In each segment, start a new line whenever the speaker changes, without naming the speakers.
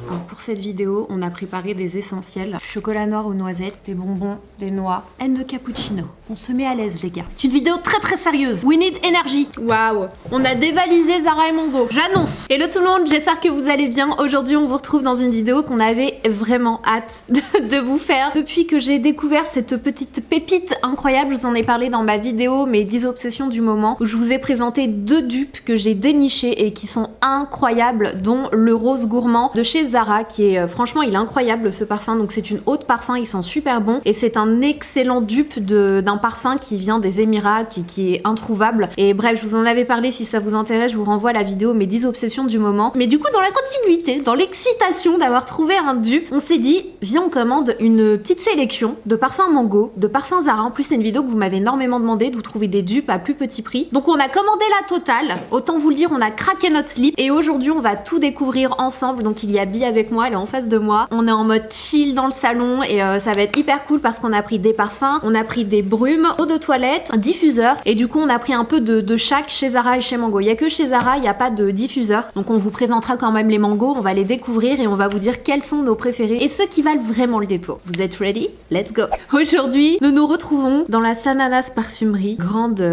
Alors pour cette vidéo, on a préparé des essentiels. Chocolat noir aux noisettes, des bonbons, des noix, and de cappuccino. On se met à l'aise les gars. C'est une vidéo très sérieuse. We need energy. Waouh. On a dévalisé Zara et Mango. J'annonce. Hello tout le monde, j'espère que vous allez bien. Aujourd'hui on vous retrouve dans une vidéo qu'on avait vraiment hâte de vous faire. Depuis que j'ai découvert cette petite pépite incroyable, je vous en ai parlé dans ma vidéo mes 10 obsessions du moment, où je vous ai présenté 2 dupes que j'ai dénichées et qui sont incroyables, dont le rose gourmand de chez Zara qui est franchement il est incroyable ce parfum. Donc c'est une eau de parfum, ils sont super bons et c'est un excellent dupe d'un parfum qui vient des Émirats qui est introuvable. Et bref, je vous en avais parlé, si ça vous intéresse je vous renvoie à la vidéo mes 10 obsessions du moment. Mais du coup dans la continuité, dans l'excitation d'avoir trouvé un dupe, on s'est dit viens on commande une petite sélection de parfums Mango, de parfums Zara. En plus c'est une vidéo que vous m'avez énormément demandé, de vous trouver des dupes à plus petit prix. Donc on a commandé la totale, autant vous le dire, on a craqué notre slip et aujourd'hui on va tout découvrir ensemble. Donc il y a Bi avec moi, elle est en face de moi. On est en mode chill dans le salon et ça va être hyper cool parce qu'on a pris des parfums, on a pris des brumes, eau de toilette, un diffuseur et du coup on a pris un peu de chaque chez Zara et chez Mango. Il y a que chez Zara, il n'y a pas de diffuseur. Donc on vous présentera quand même les Mango, on va les découvrir et on va vous dire quels sont nos préférés et ceux qui valent vraiment le détour. Vous êtes ready? Let's go! Aujourd'hui, nous nous retrouvons dans la Sananas Parfumerie, grande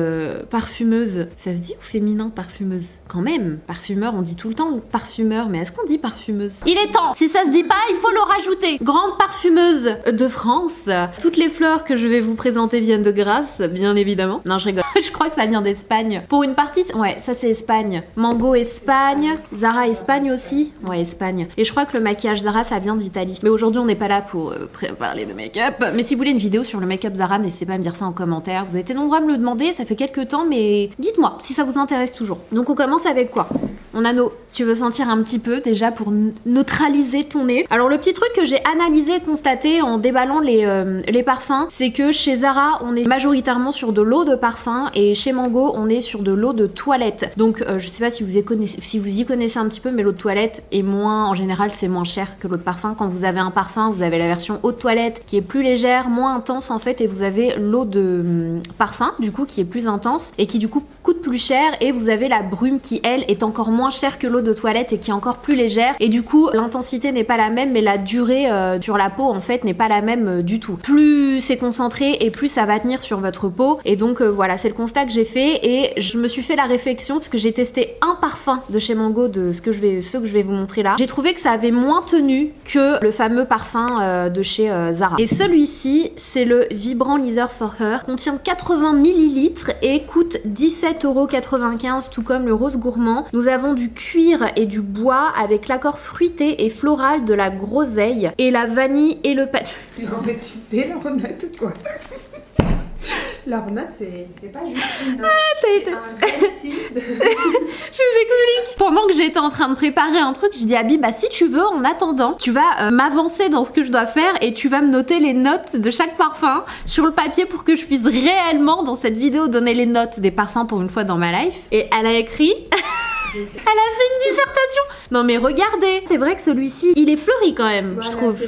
parfumeuse. Ça se dit ou féminin parfumeuse? Quand même, parfumeur, on dit tout le temps parfumeur, mais est-ce qu'on dit parfumeuse? Il est temps! Si ça se dit pas, il faut le rajouter! Grande parfumeuse de France. Toutes les fleurs que je vais vous présenter viennent de Grasse, bien évidemment. Non, je rigole. Je crois que ça vient d'Espagne. Pour une partie, ouais, ça c'est Espagne. Mango, Espagne. Zara, Espagne aussi. Ouais, Espagne. Et je crois que le maquillage Zara, ça vient d'Italie. Mais aujourd'hui, on n'est pas là pour parler de make-up. Mais si vous voulez une vidéo sur le make-up Zara, n'hésitez pas à me dire ça en commentaire. Vous avez été nombreux à me le demander, ça fait quelques temps, mais dites-moi si ça vous intéresse toujours. Donc on commence avec quoi? On a nos... Tu veux sentir un petit peu déjà pour neutraliser ton nez. Alors le petit truc que j'ai analysé et constaté en déballant les parfums, c'est que chez Zara on est majoritairement sur de l'eau de parfum et chez Mango on est sur de l'eau de toilette. Donc je sais pas si vous y connaissez un petit peu, mais l'eau de toilette est moins, en général c'est moins cher que l'eau de parfum. Quand vous avez un parfum, vous avez la version eau de toilette qui est plus légère, moins intense en fait, et vous avez l'eau de parfum du coup qui est plus intense et qui du coup coûte plus cher, et vous avez la brume qui elle est encore moins chère que l'eau de toilette et qui est encore plus légère, et du coup l'intensité n'est pas la même mais la durée sur la peau en fait n'est pas la même du tout. Plus c'est concentré et plus ça va tenir sur votre peau, et donc voilà, c'est le constat que j'ai fait et je me suis fait la réflexion parce que j'ai testé un parfum de chez Mango, de ceux que je vais vous montrer là. J'ai trouvé que ça avait moins tenu que le fameux parfum de chez Zara. Et celui-ci c'est le Vibrant Leather for Her, contient 80 ml et coûte 17,95 €, tout comme le rose gourmand. Nous avons du cuir et du bois avec l'accord fruité et floral de la groseille et la vanille et le patchouli.
Non mais tu sais, l'ornate quoi. L'ornate c'est pas juste une note, c'est un récit de...
Je vous explique. Pendant que j'étais en train de préparer un truc, je dis à Bi, bah si tu veux, en attendant, tu vas m'avancer dans ce que je dois faire et tu vas me noter les notes de chaque parfum sur le papier pour que je puisse réellement dans cette vidéo donner les notes des parfums pour une fois dans ma life. Et elle a écrit... Elle a fait une dissertation. Non mais regardez, c'est vrai que celui-ci, il est fleuri quand même, voilà, je trouve.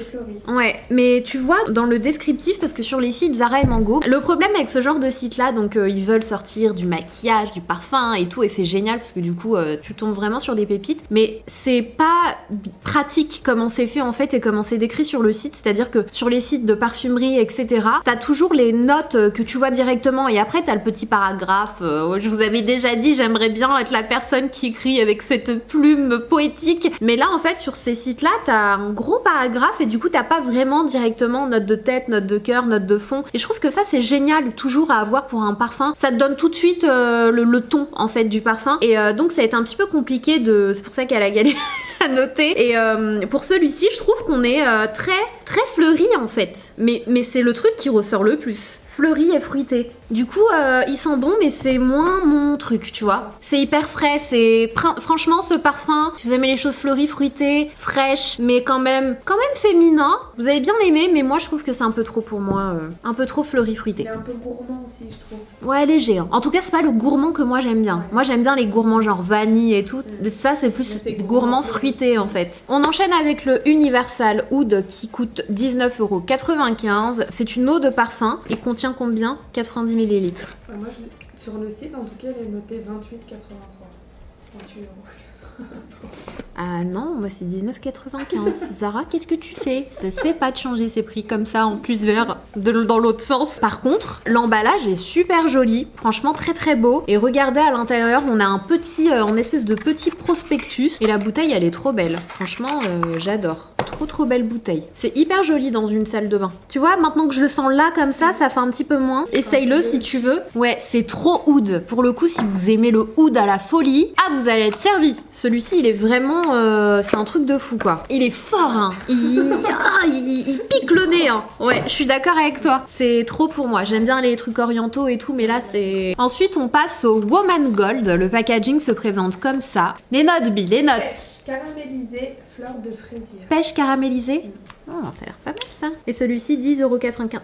Ouais, mais tu vois, dans le descriptif, parce que sur les sites Zara et Mango, le problème avec ce genre de site là, donc ils veulent sortir du maquillage, du parfum et tout, et c'est génial parce que du coup, tu tombes vraiment sur des pépites, mais c'est pas pratique comment c'est fait en fait et comment c'est décrit sur le site. C'est-à-dire que sur les sites de parfumerie, etc., t'as toujours les notes que tu vois directement et après t'as le petit paragraphe. Je vous avais déjà dit, j'aimerais bien être la personne qui écrit avec cette plume poétique, mais là en fait sur ces sites là t'as un gros paragraphe et du coup t'as pas vraiment directement note de tête, note de cœur, note de fond, et je trouve que ça c'est génial toujours à avoir pour un parfum. Ça te donne tout de suite le ton en fait du parfum, et donc ça a été un petit peu compliqué de... c'est pour ça qu'elle a galéré à noter, et pour celui-ci je trouve qu'on est très fleuri en fait, mais c'est le truc qui ressort le plus, fleuri et fruité. Du coup, il sent bon, mais c'est moins mon truc, tu vois. C'est hyper frais, c'est... Franchement, ce parfum, si vous aimez les choses fleuries, fruitées, fraîches, mais quand même féminin, vous avez bien aimé, mais moi, je trouve que c'est un peu trop pour moi. Un peu trop fleuri, fruité.
Il est un peu gourmand aussi, je trouve.
Ouais, léger. Hein. En tout cas, c'est pas le gourmand que moi, j'aime bien. Ouais. Moi, j'aime bien les gourmands genre vanille et tout. Mais ça, c'est plus gourmand fruité, en fait. On enchaîne avec le Universal Oud qui coûte 19,95 €. C'est une eau de parfum. Il contient combien? 90 ml.
Moi, sur le site, en tout cas, elle est notée 28,83 €. 28 €.
Ah non, moi c'est 19,95. Zara, qu'est-ce que tu fais? Ça se fait pas de changer ces prix comme ça en plus vert dans l'autre sens. Par contre, l'emballage est super joli, franchement très très beau. Et regardez à l'intérieur, on a un petit, en espèce de petit prospectus. Et la bouteille, elle est trop belle. Franchement, j'adore. Trop belle bouteille. C'est hyper joli dans une salle de bain. Tu vois, maintenant que je le sens là comme ça fait un petit peu moins. Essaye-le si tu veux. Ouais, c'est trop oud. Pour le coup, si vous aimez le oud à la folie, ah, vous allez être servi. Celui-ci, il est vraiment... c'est un truc de fou, quoi. Il est fort, hein. Il pique le nez, hein. Ouais, je suis d'accord avec toi. C'est trop pour moi. J'aime bien les trucs orientaux et tout, mais là, c'est... Ensuite, on passe au Woman Gold. Le packaging se présente comme ça. Les notes, Bi, les notes.
Pêche caramélisée, fleur de fraisier.
Pêche caramélisée. Oh, ça a l'air pas mal ça. Et celui-ci, 10,95 €.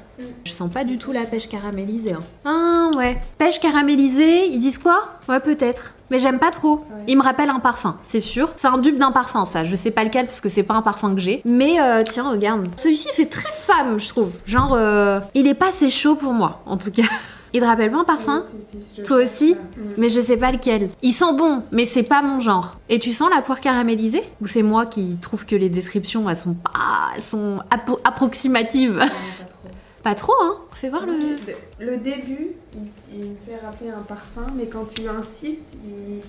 Je sens pas du tout la pêche caramélisée. Hein. Ah ouais. Pêche caramélisée, ils disent quoi? Ouais, peut-être. Mais j'aime pas trop. Ouais. Il me rappelle un parfum, c'est sûr. C'est un dupe d'un parfum, ça. Je sais pas lequel parce que c'est pas un parfum que j'ai. Mais tiens, regarde. Celui-ci, il fait très femme, je trouve. Genre, il est pas assez chaud pour moi, en tout cas. Il te rappelle pas un parfum? Si, toi aussi? Mais je sais pas lequel. Il sent bon, mais c'est pas mon genre. Et tu sens la poire caramélisée? Ou c'est moi qui trouve que les descriptions, elles sont approximatives? Pas trop, hein? Fais voir
le début, il me fait rappeler un parfum, mais quand tu insistes,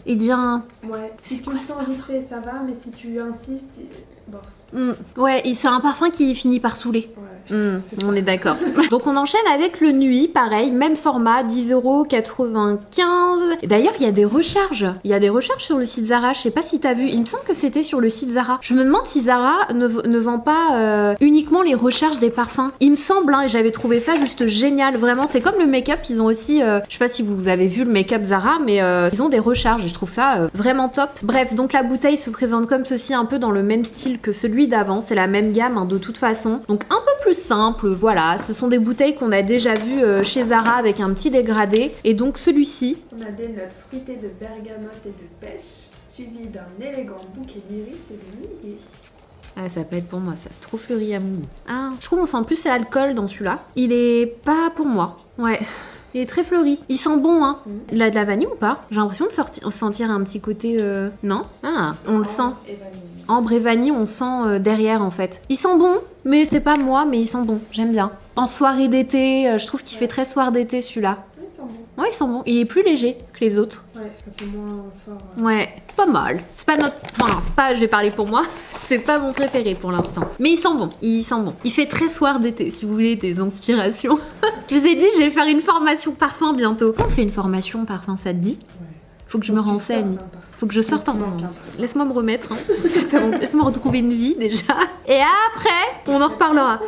il devient...
Ouais, si tu le sens vite fait, ça va, mais si tu insistes, bon.
Ouais, c'est un parfum qui finit par saouler. Ouais, on est d'accord. Donc on enchaîne avec le Nuit, pareil, même format, 10,95 €. D'ailleurs, il y a des recharges. Il y a des recharges sur le site Zara. Je sais pas si t'as vu. Il me semble que c'était sur le site Zara. Je me demande si Zara ne vend pas uniquement les recharges des parfums. Il me semble, hein, et j'avais trouvé ça juste génial. Vraiment, c'est comme le make-up. Ils ont aussi, je sais pas si vous avez vu le make-up Zara, mais ils ont des recharges. Et je trouve ça vraiment top. Bref, donc la bouteille se présente comme ceci, un peu dans le même style que celui d'avant, c'est la même gamme hein, de toute façon, donc un peu plus simple, voilà, ce sont des bouteilles qu'on a déjà vues chez Zara avec un petit dégradé, et donc celui-ci...
On a des notes fruitées de bergamote et de pêche, suivi d'un élégant bouquet d'iris et de muguet.
Ah, ça peut être pour moi, ça se trouve fleuri à mou. Ah, je trouve qu'on sent plus l'alcool dans celui-là, il est pas pour moi, ouais. Il est très fleuri. Il sent bon, hein. Il a de la vanille ou pas? J'ai l'impression de sentir un petit côté... Non? Ah, on le sent. Ambre et vanille, on sent derrière, en fait. Il sent bon, mais c'est pas moi, mais il sent bon. J'aime bien. En soirée d'été, je trouve qu'il fait très soir d'été, celui-là.
Oui, il sent bon.
Ouais, il sent bon. Il est plus léger que les autres.
Ouais, ça fait moins fort.
Ouais, pas mal. C'est pas notre... Enfin, c'est pas... Je vais parler pour moi. C'est pas mon préféré pour l'instant. Mais il sent bon. Il sent bon. Il fait très soir d'été, si vous voulez des inspirations. Je vous ai dit, je vais faire une formation parfum bientôt. On fait une formation parfum, ça te dit? Faut que je me renseigne. Faut que je sorte un moment. Laisse-moi me remettre. Hein. Laisse-moi retrouver une vie déjà. Et après, on en reparlera.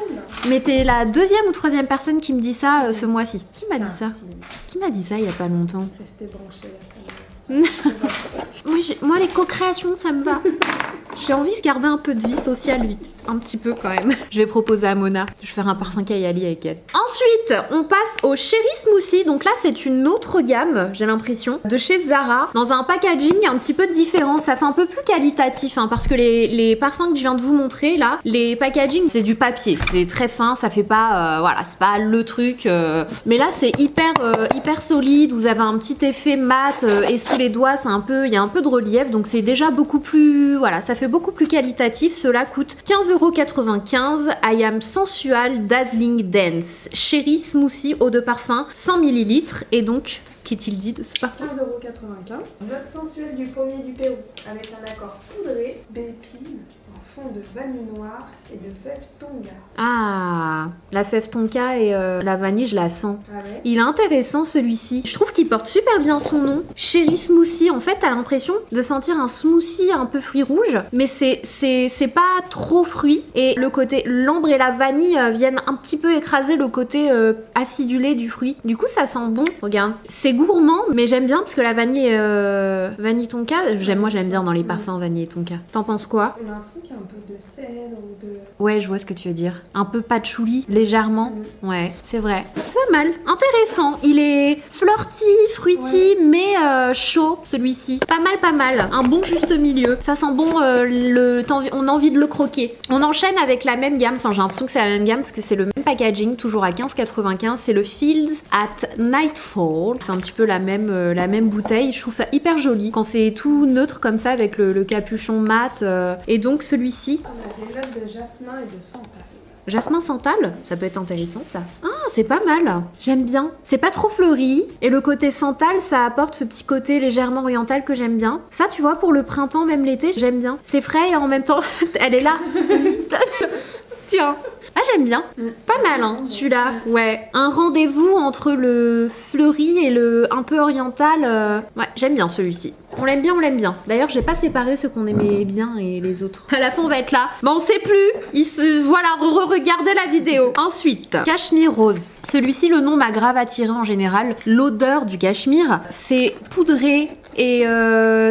Mais t'es la deuxième ou troisième personne qui me dit ça ce mois-ci. Qui m'a dit ça? Qui m'a dit ça il y a pas longtemps?
Restez branchés là.
Moi, les co-créations, ça me va. J'ai envie de garder un peu de vie sociale, vite. Un petit peu quand même. Je vais proposer à Mona. Je vais faire un parfum Kayali avec elle. Ensuite, on passe au Cherry Smoothie. Donc là, c'est une autre gamme, j'ai l'impression, de chez Zara. Dans un packaging un petit peu différent. Ça fait un peu plus qualitatif, hein, parce que les parfums que je viens de vous montrer, là, les packaging, c'est du papier. C'est très fin, ça fait pas... voilà, c'est pas le truc. Mais là, c'est hyper solide. Vous avez un petit effet mat et sous les doigts, c'est un peu... Il y a un peu de relief, donc c'est déjà beaucoup plus... Voilà, ça fait beaucoup plus qualitatif. Cela coûte 15,95 €. I am sensual dazzling dance. Cherry Smoothie eau de parfum 100 ml. Et donc, qu'est-il dit de ce parfum?
15,95 €. Note sensuelle du pommier du Pérou avec un accord poudré d'épines en fond de vanille noire et de fève tonga.
Ah, la fève tonka et la vanille, je la sens.
Ah ouais.
Il est intéressant celui-ci. Je trouve qu'il porte super bien son nom. Cherry Smoothie. En fait, t'as l'impression de sentir un smoothie un peu fruits rouges, mais c'est pas trop fruit. Et le côté l'ambre et la vanille viennent un petit peu écraser le côté acidulé du fruit. Du coup, ça sent bon. Regarde, c'est gourmand, mais j'aime bien parce que la vanille vanille tonka, moi j'aime bien dans les parfums vanille et tonka. T'en penses quoi?
On a l'impression qu'il y a un peu de cèdre ou de...
Ouais, je vois ce que tu veux dire. Un peu patchouli, légèrement. Ouais, c'est vrai. C'est pas mal. Intéressant. Il est flirty, fruity, mais chaud, celui-ci. Pas mal, pas mal. Un bon juste milieu. Ça sent bon, on a envie de le croquer. On enchaîne avec la même gamme. Enfin, j'ai l'impression que c'est la même gamme parce que c'est le même packaging, toujours à 15,95. C'est le Fields at Nightfall. C'est un petit peu la même bouteille. Je trouve ça hyper joli quand c'est tout neutre comme ça avec le capuchon mat. Et donc celui-ci...
On a des notes de jasmin et de santal.
Jasmin santal, ça peut être intéressant ça. Ah, c'est pas mal. J'aime bien. C'est pas trop fleuri. Et le côté santal, ça apporte ce petit côté légèrement oriental que j'aime bien. Ça, tu vois, pour le printemps, même l'été, j'aime bien. C'est frais et en même temps, elle est là. Tiens. Ah, j'aime bien. Pas mal, hein, celui-là. Ouais. Un rendez-vous entre le fleuri et le un peu oriental. Ouais, j'aime bien celui-ci. On l'aime bien, on l'aime bien. D'ailleurs, j'ai pas séparé ceux qu'on aimait bien et les autres. À la fin, on va être là. Bah, on sait plus. Voilà, regardez la vidéo. Ensuite, cachemire rose. Celui-ci, le nom m'a grave attiré en général. L'odeur du cachemire, c'est poudré. Et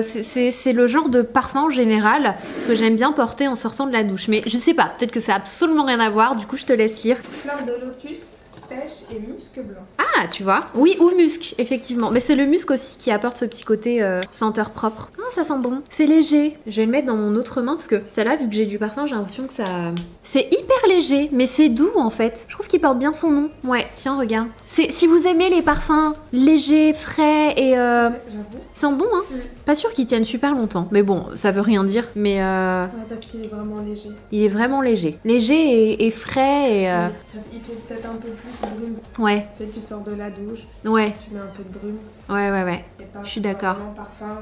c'est le genre de parfum en général que j'aime bien porter en sortant de la douche. Mais je sais pas, peut-être que ça a absolument rien à voir. Du coup, je te laisse lire.
Fleur de lotus, pêche et musc blanc.
Ah, tu vois. Oui, ou musc, effectivement. Mais c'est le musc aussi qui apporte ce petit côté senteur propre. Ah, ça sent bon. C'est léger. Je vais le mettre dans mon autre main parce que celle-là, vu que j'ai du parfum, j'ai l'impression que ça... C'est hyper léger, mais c'est doux en fait. Je trouve qu'il porte bien son nom. Ouais, tiens, regarde. Si vous aimez les parfums légers, frais et...
J'avoue.
Ils sont bons, hein. Pas sûr qu'ils tiennent super longtemps. Mais bon, ça veut rien dire. Mais
Ouais, parce qu'il est vraiment léger.
il est vraiment léger. Léger et frais et...
Il fait peut-être un peu plus brume.
Ouais,
Tu sais, tu sors de la douche,
ouais,
tu mets un peu de brume.
ouais.
C'est pas
Je suis d'accord.
vraiment parfum.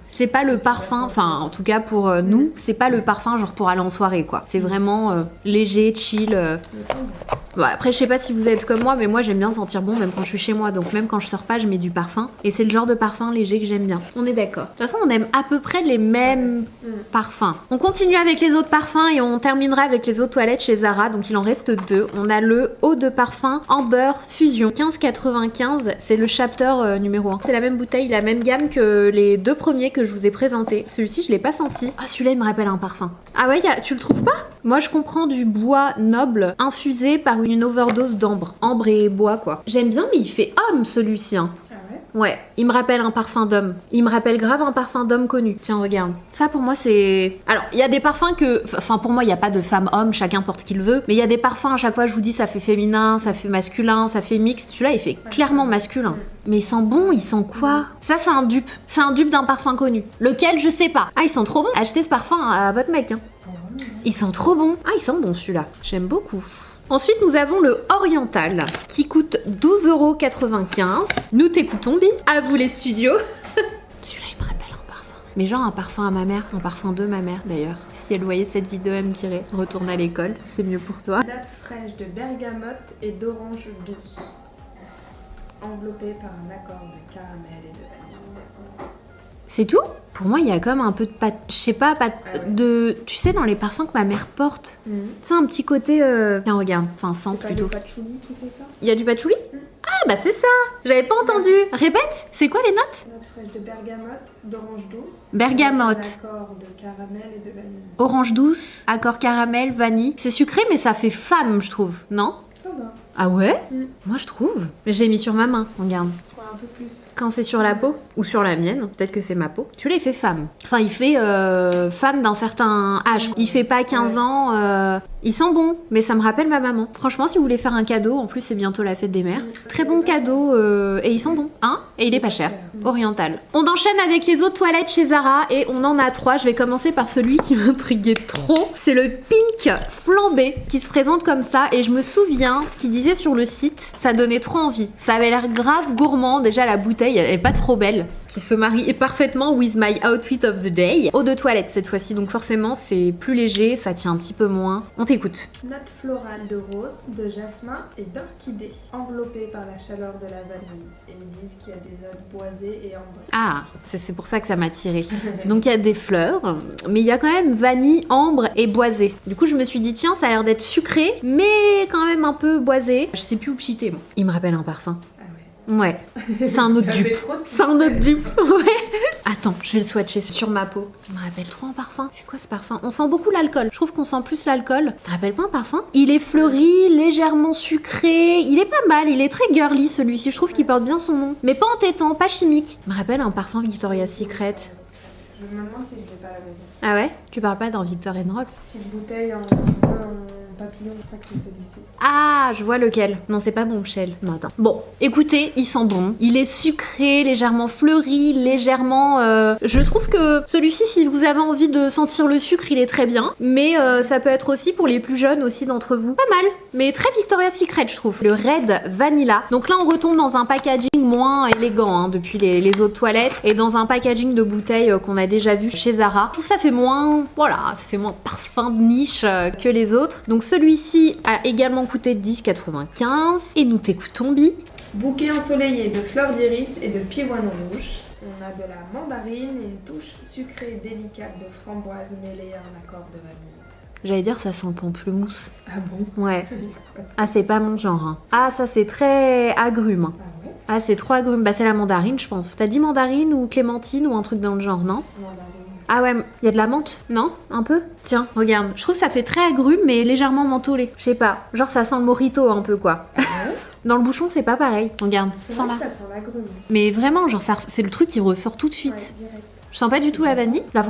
C'est pas le parfum, enfin en tout cas pour nous, c'est pas le parfum genre pour aller en soirée quoi. C'est vraiment léger, chill.
Mais ça, bon.
Bon, après je sais pas si vous êtes comme moi, mais moi j'aime bien sentir bon même quand je suis chez moi. Donc même quand je sors pas, je mets du parfum. Et c'est le genre de parfum léger que j'aime bien. On est d'accord. De toute façon, on aime à peu près les mêmes parfums. On continue avec les autres parfums et on terminera avec les autres toilettes chez Zara. Donc il en reste deux. On a le eau de parfum Amber Fusion 15,95. C'est le chapter numéro 1. C'est la même bouteille, la même gamme que les deux premiers que je vous ai présentés. Celui-ci, je l'ai pas senti. Ah, celui-là, il me rappelle un parfum. Ah ouais, tu le trouves pas? Moi, je comprends du bois noble infusé par une overdose d'ambre. Ambre et bois, quoi. J'aime bien, mais il fait homme, celui-ci. Hein.
Ah ouais?
Ouais, il me rappelle un parfum d'homme. Il me rappelle grave un parfum d'homme connu. Tiens, regarde. Ça, pour moi, c'est... Alors, il y a des parfums que... Enfin, pour moi, il n'y a pas de femme-homme, chacun porte ce qu'il veut. Mais il y a des parfums, à chaque fois, je vous dis, ça fait féminin, ça fait masculin, ça fait mixte. Celui-là, il fait clairement masculin. Mais il sent bon, il sent quoi? Ça, c'est un dupe. C'est un dupe d'un parfum connu. Lequel, je sais pas. Ah, il sent trop bon. Achetez ce parfum à votre mec. Hein. Il sent trop bon. Ah, il sent bon, celui-là. J'aime beaucoup. Ensuite, nous avons le Oriental qui coûte 12,95 €. Nous t'écoutons, Bi. À vous les studios. Celui-là, il me rappelle un parfum. Mais genre un parfum à ma mère, un parfum de ma mère d'ailleurs. Si elle voyait cette vidéo, elle me dirait retourne à l'école, c'est mieux pour toi.
Date fraîche de bergamote et d'orange douce. Enveloppée par un accord de caramel et de vanille.
C'est tout? Pour moi, il y a comme un peu de pâte, je sais pas, de... Tu sais, dans les parfums que ma mère porte, c'est un petit côté... Tiens, regarde, enfin, sent plutôt.
C'est pas du patchouli qui fait ça?
Il y a du patchouli? Ah, bah c'est ça! J'avais pas entendu. Répète, c'est quoi les notes?
Date fraîche de bergamote, d'orange douce.
Bergamote.
Un accord de caramel et de vanille.
Orange douce, accord caramel, vanille. C'est sucré, mais ça fait femme, je trouve, non?
Ça va.
Ah ouais? Moi, je trouve. Mais je l'ai mis sur ma main, regarde.
Je crois un peu plus.
Quand c'est sur la peau, ou sur la mienne, peut-être que c'est ma peau, tu l'as fait femme. Enfin, il fait femme d'un certain âge. Il fait pas 15 ans. Il sent bon, mais ça me rappelle ma maman. Franchement, si vous voulez faire un cadeau, en plus c'est bientôt la fête des mères. Très bon cadeau, et il sent bon. Hein? Et il est pas cher. Oriental. On enchaîne avec les autres toilettes chez Zara, et on en a 3. Je vais commencer par celui qui m'intriguait trop. C'est le Pink Flambé, qui se présente comme ça, et je me souviens, ce qu'il disait sur le site, ça donnait trop envie. Ça avait l'air grave gourmand. Déjà, la bouteille, elle est pas trop belle, qui se marie parfaitement with my outfit of the day. Eau de toilette cette fois-ci, donc forcément c'est plus léger, ça tient un petit peu moins. On t'écoute.
Note florale de rose, de jasmin et d'orchidée, enveloppée par la chaleur de la vanille. Et ils disent qu'il y a des notes boisées et ambrées.
Ah, c'est pour ça que ça m'a tiré. Donc il y a des fleurs, mais il y a quand même vanille, ambre et boisé. Du coup je me suis dit tiens, ça a l'air d'être sucré, mais quand même un peu boisé. Je sais plus où pchiter moi. Il me rappelle un parfum.
Ah
Ouais, c'est un autre
Il y avait
dupe.
trop de
C'est un autre dupe, ouais. Attends, je vais le swatcher sur ma peau. Je me rappelle trop un parfum. C'est quoi ce parfum? On sent beaucoup l'alcool. Je trouve qu'on sent plus l'alcool. Tu te rappelles pas un parfum? Il est fleuri, légèrement sucré. Il est pas mal, il est très girly celui-ci. Je trouve qu'il porte bien son nom. Mais pas entêtant, pas chimique. Je me rappelle un parfum Victoria's Secret.
Je me demande si je l'ai pas à la maison.
Ah ouais? Tu parles pas d'un Victor & Rolf?
Petite bouteille en papillon, je crois que c'est celui-ci.
Ah, je vois lequel. Non, c'est pas bon, Michel. Non, attends. Bon, écoutez, il sent bon. Il est sucré, légèrement fleuri, légèrement... Je trouve que celui-ci, si vous avez envie de sentir le sucre, il est très bien. Mais ça peut être aussi pour les plus jeunes aussi d'entre vous. Pas mal, mais très Victoria's Secret, je trouve. Le Red Vanilla. Donc là, on retombe dans un packaging moins élégant hein, depuis les autres toilettes. Et dans un packaging de bouteilles qu'on a déjà vu chez Zara. Je trouve que ça fait moins... Voilà, ça fait moins parfum de niche que les autres. Donc celui-ci a également coûté 10,95. Et nous t'écoutons, Bi.
Bouquet ensoleillé de fleurs d'iris et de pivoine rouge. On a de la mandarine et une touche sucrée délicate de framboise mêlée à un accord de vanille.
J'allais dire ça sent le pamplemousse.
Ah bon?
Ouais. Ah, c'est pas mon genre. Hein. Ah, ça c'est très agrume.
Ah ouais?
Ah, c'est trop agrume. Bah, c'est la mandarine, je pense. T'as dit mandarine ou clémentine ou un truc dans le genre, non?
Mandarine.
Ah ouais, il y a de la menthe, non? Un peu? Tiens, regarde. Je trouve que ça fait très agrume, mais légèrement mentholé. Je sais pas. Genre, ça sent le mojito un peu, quoi.
Ah ouais?
Dans le bouchon, c'est pas pareil. Regarde,
C'est
sens
vrai
là.
que ça sent l'agrume.
Mais vraiment, genre, c'est le truc qui ressort tout de suite.
Ouais, direct.
Je sens pas du tout la vanille, la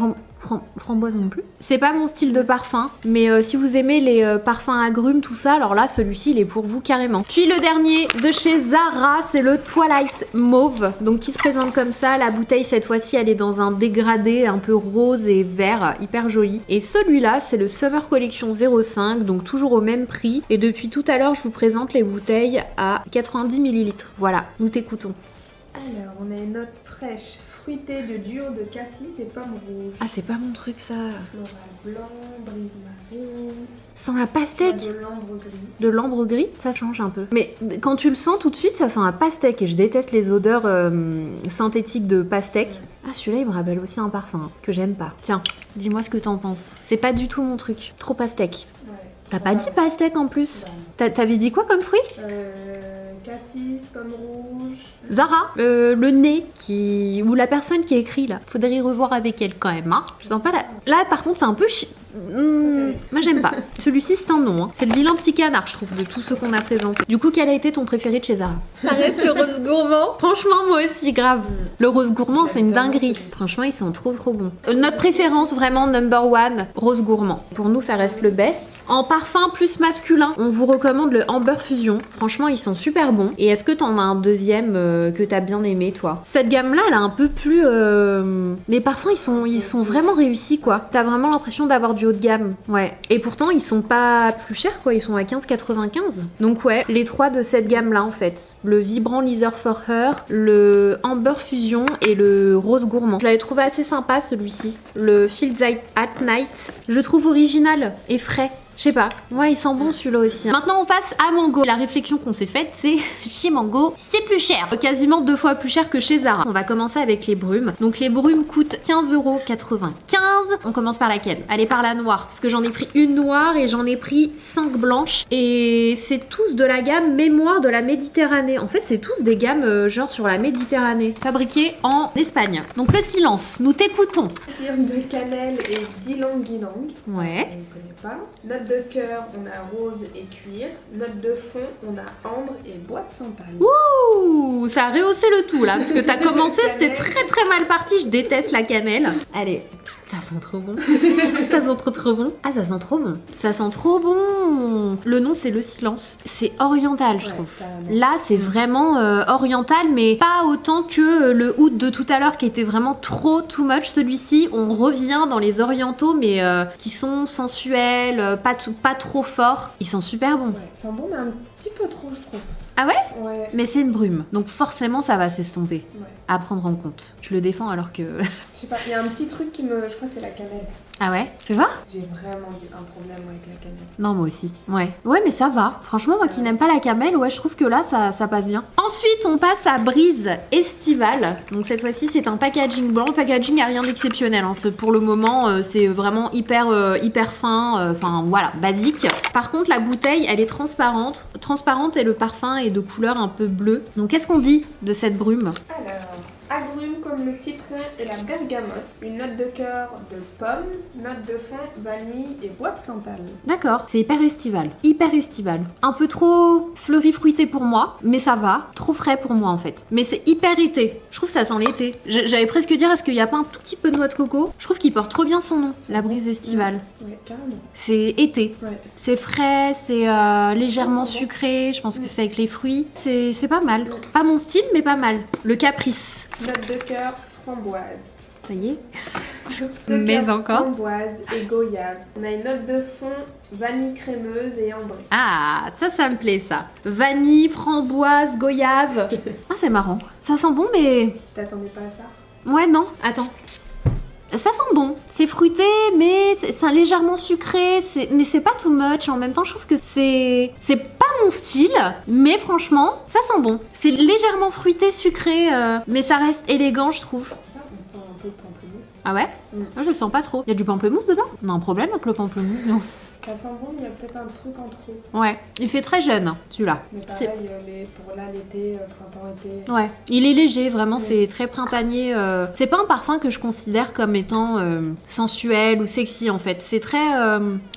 framboise non plus. C'est pas mon style de parfum, mais si vous aimez les parfums agrumes, tout ça, alors là, celui-ci, il est pour vous carrément. Puis le dernier de chez Zara, c'est le Twilight Mauve, donc qui se présente comme ça. La bouteille, cette fois-ci, elle est dans un dégradé un peu rose et vert, hyper joli. Et celui-là, c'est le Summer Collection 05, donc toujours au même prix. Et depuis tout à l'heure, je vous présente les bouteilles à 90 ml. Voilà, nous t'écoutons.
Alors, on a une note fraîche, fruitée de duo de cassis et pommes rouges.
Ah, c'est pas mon truc, ça.
Floral blanc, brise marine.
Sans la pastèque.
De l'ambre gris.
De l'ambre gris, ça change un peu. Mais quand tu le sens tout de suite, ça sent la pastèque. Et je déteste les odeurs synthétiques de pastèque. Ah, celui-là, il me rappelle aussi un parfum que j'aime pas. Tiens, dis-moi ce que t'en penses. C'est pas du tout mon truc. Trop pastèque.
Ouais.
T'as pas dit pastèque en plus? T'avais dit quoi comme fruit?
Cassis, pommes rouges.
Zara, le nez ou la personne qui écrit là. Faudrait y revoir avec elle quand même. Hein. Je sens pas la... Là, par contre, c'est un peu moi j'aime pas. Celui-ci c'est un nom. Hein. C'est le vilain petit canard, je trouve, de tous ceux qu'on a présentés. Du coup, quel a été ton préféré de chez Zara? Ça reste le rose gourmand. Franchement, moi aussi, grave. Le rose gourmand, c'est une dinguerie. Franchement, ils sont trop bons. Notre préférence, vraiment, number one, rose gourmand. Pour nous, ça reste le best. En parfum plus masculin, on vous recommande le Amber Fusion. Franchement, ils sont super bons. Et est-ce que t'en as un deuxième que t'as bien aimé, toi? Cette gamme-là, elle a un peu plus... Les parfums, ils sont vraiment réussis, quoi. T'as vraiment l'impression d'avoir du haut de gamme. Ouais. Et pourtant, ils sont pas plus chers, quoi. Ils sont à 15,95. Donc ouais, les trois de cette gamme-là, en fait. Le Vibrant Leather for Her, le Amber Fusion et le Rose Gourmand. Je l'avais trouvé assez sympa, celui-ci. Le Fields at Night. Je le trouve original et frais. Je sais pas, ouais il sent bon celui-là aussi. Maintenant on passe à Mango. La réflexion qu'on s'est faite c'est chez Mango c'est plus cher. Quasiment 2 fois plus cher que chez Zara. On va commencer avec les brumes. Donc les brumes coûtent 15,95€. On commence par laquelle? Allez par la noire. Parce que j'en ai pris une noire et j'en ai pris 5 blanches. Et c'est tous de la gamme Mémoire de la Méditerranée. En fait c'est tous des gammes genre sur la Méditerranée. Fabriquées en Espagne. Donc le silence, nous t'écoutons.
Sirop de cannelle et d'ylang-ylang.
Ouais.
On ne connaît pas. Note de cœur, on a rose et cuir. Note de fond, on a ambre et bois de santal.
Ouh, ça a rehaussé le tout là, parce que t'as commencé, c'était très mal parti, je déteste la cannelle. Allez, ça sent trop bon. Ça sent trop bon. Ah, ça sent trop bon. Ça sent trop bon. Le nom c'est Le Silence. C'est oriental, je trouve. Là, c'est vraiment oriental, mais pas autant que le oud de tout à l'heure qui était vraiment too much. Celui-ci, on revient dans les orientaux, mais qui sont sensuels, pas trop forts. Ils sont super bons.
Ouais, ils sont bons, mais un petit peu trop, je trouve.
Ah ouais?
Ouais.
Mais c'est une brume, donc forcément ça va s'estomper.
Ouais.
À prendre en compte. Je le défends alors que...
Je sais pas, il y a un petit truc qui me... Je crois que c'est la cannelle.
Ah ouais? Fais voir?
J'ai vraiment eu un problème avec la cannelle.
Non, moi aussi. Ouais. Ouais, mais ça va. Franchement, moi qui n'aime pas la camel, ouais, je trouve que là, ça passe bien. Ensuite, on passe à Brise estivale. Donc cette fois-ci, c'est un packaging blanc. Le packaging, il n'y a rien d'exceptionnel. Hein. Pour le moment, c'est vraiment hyper fin. Enfin, voilà, basique. Par contre, la bouteille, elle est transparente. Transparente et le parfum est de couleur un peu bleue. Donc, qu'est-ce qu'on dit de cette brume?
Alors, agrumes comme le citron et la bergamote, une note de cœur de pomme, note de fond, vanille et bois de santal.
D'accord, c'est hyper estival. Hyper estival. Un peu trop fleuri fruité pour moi, mais ça va. Trop frais pour moi en fait. Mais c'est hyper été. Je trouve que ça sent l'été. J'allais presque dire, est-ce qu'il n'y a pas un tout petit peu de noix de coco? Je trouve qu'il porte trop bien son nom, la brise estivale.
Ouais, carrément.
C'est été.
Ouais.
C'est frais, c'est légèrement sucré. Je pense que c'est avec les fruits. C'est pas mal. Pas mon style, mais pas mal. Le caprice.
Note de cœur, framboise.
Ça y est.
Mais
encore.
Framboise et goyave. On a une note de fond, vanille crémeuse et ambrée.
Ah, ça me plaît ça. Vanille, framboise, goyave. Ah, c'est marrant. Ça sent bon, mais...
Tu t'attendais pas à ça?
Ouais, non, attends. Ça sent bon. C'est fruité, mais c'est légèrement sucré. Mais c'est pas too much. En même temps, je trouve que c'est pas mon style. Mais franchement, ça sent bon. C'est légèrement fruité, sucré. Mais ça reste élégant, je trouve.
Ça, on sent un peu le pamplemousse.
Ah ouais? Ah, je le sens pas trop. Il y a du pamplemousse dedans? On a un problème avec le pamplemousse, non?
Ça sent bon, mais il y a peut-être un truc en trop.
Ouais, il fait très jeune, celui-là.
Mais pareil, pour là, l'été, printemps-été.
Ouais, il est léger, vraiment, c'est très printanier. C'est pas un parfum que je considère comme étant sensuel ou sexy, en fait. C'est très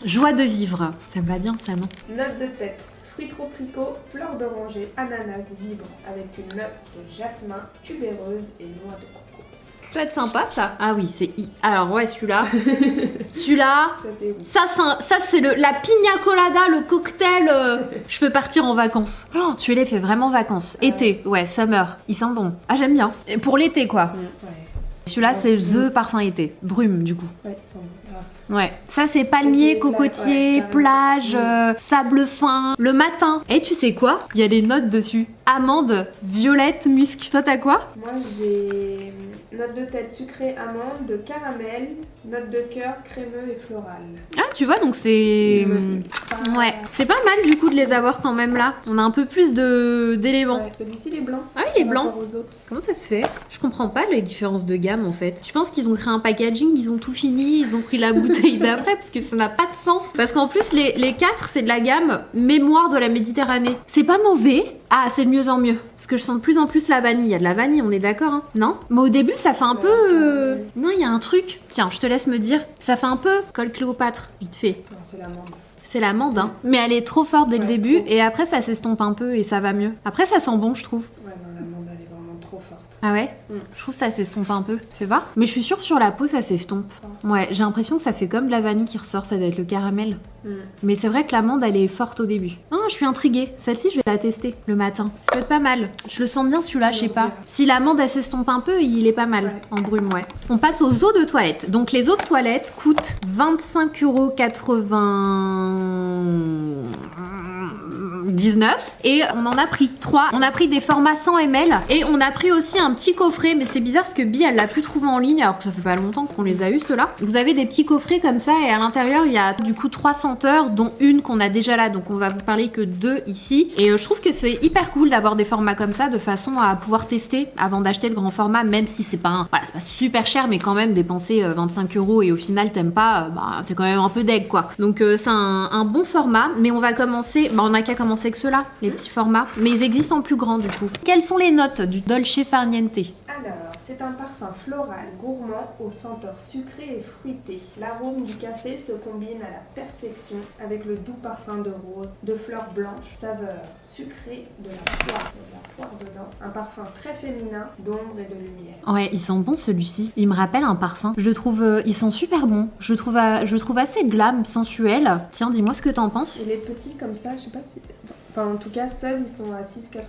joie de vivre. Ça me va bien, ça, non?
Note de tête. Fruits tropicaux, fleurs d'oranger, ananas vibrant, avec une note de jasmin, tubéreuse et noix de coco.
Ça peut être sympa, ça. Ah oui, c'est... Alors ouais, celui-là... celui-là... Ça, c'est la pina colada, le cocktail... Je veux partir en vacances. Oh, celui-là, il fait vraiment vacances. Été, ouais, summer. Il sent bon. Ah, j'aime bien. Et pour l'été, quoi.
Ouais.
Celui-là, c'est The Parfum été. Brume, du coup.
Ouais, il sent bon.
Ouais, ça c'est palmier, cocotier,
ouais,
plage, sable fin, le matin. Et tu sais quoi? Il y a les notes dessus. Amande, violette, musc. Toi t'as quoi?
Moi j'ai note de tête sucrée amande, de caramel, note de cœur crémeux et floral.
Ah tu vois donc c'est... Ouais, c'est pas mal du coup de les avoir quand même là. On a un peu plus d'éléments.
Ouais, celui-ci il est blanc.
Ah il est blanc.
Aux autres.
Comment ça se fait? Je comprends pas les différences de gamme en fait. Je pense qu'ils ont créé un packaging, ils ont tout fini, ils ont pris la bouteille d'après parce que ça n'a pas de sens. Parce qu'en plus les 4 c'est de la gamme mémoire de la Méditerranée. C'est pas mauvais. Ah c'est de mieux en mieux. Parce que je sens de plus en plus la vanille. Il y a de la vanille, on est d'accord hein? Non? Mais au début ça fait un peu... Non il y a un truc. Tiens je te laisse me dire. Ça fait un peu col Cléopâtre, vite fait.
Non c'est l'amande.
C'est l'amande hein. Mais elle est trop forte dès le début et après ça s'estompe un peu et ça va mieux. Après ça sent bon je trouve.
Ouais non l'amande elle est vraiment trop forte.
Ah ouais? Je trouve que ça s'estompe un peu. Fais voir. Mais je suis sûre sur la peau ça s'estompe. Ouais, j'ai l'impression que ça fait comme de la vanille qui ressort, ça doit être le caramel. Mais c'est vrai que l'amande elle est forte au début. Ah, je suis intriguée. Celle-ci je vais la tester le matin. Ça peut être pas mal. Je le sens bien celui-là, je sais pas. Si l'amande elle s'estompe un peu, il est pas mal en brume, ouais. On passe aux eaux de toilette. Donc les eaux de toilette coûtent 25,99 € et on en a pris 3. On a pris des formats 100 ml et on a pris aussi un petit coffret, mais c'est bizarre parce que Bi elle l'a plus trouvé en ligne alors que ça fait pas longtemps qu'on les a eu ceux-là. Vous avez des petits coffrets comme ça et à l'intérieur il y a du coup 3 senteurs dont une qu'on a déjà là, donc on va vous parler que 2 ici et je trouve que c'est hyper cool d'avoir des formats comme ça de façon à pouvoir tester avant d'acheter le grand format, même si c'est pas voilà, c'est pas super cher, mais quand même dépenser 25 € et au final t'aimes pas, bah t'es quand même un peu deg quoi. Donc c'est un bon format, mais on va commencer, on a qu'à commencer avec ceux-là, les petits formats, mais ils existent en plus grand du coup. Quelles sont les notes du Dolce Far Niente?
Alors, c'est un parfum floral, gourmand, aux senteurs sucrées et fruitées. L'arôme du café se combine à la perfection avec le doux parfum de rose, de fleurs blanches, saveur sucrée, de la poire dedans. Un parfum très féminin, d'ombre et de lumière.
Ouais, il sent bon celui-ci. Il me rappelle un parfum. Je le trouve, il sent super bon. Je le trouve assez glam, sensuel. Tiens, dis-moi ce que t'en penses.
Il est petit comme ça, je sais pas si... Enfin, en tout cas, seuls, ils sont à 6,99 €.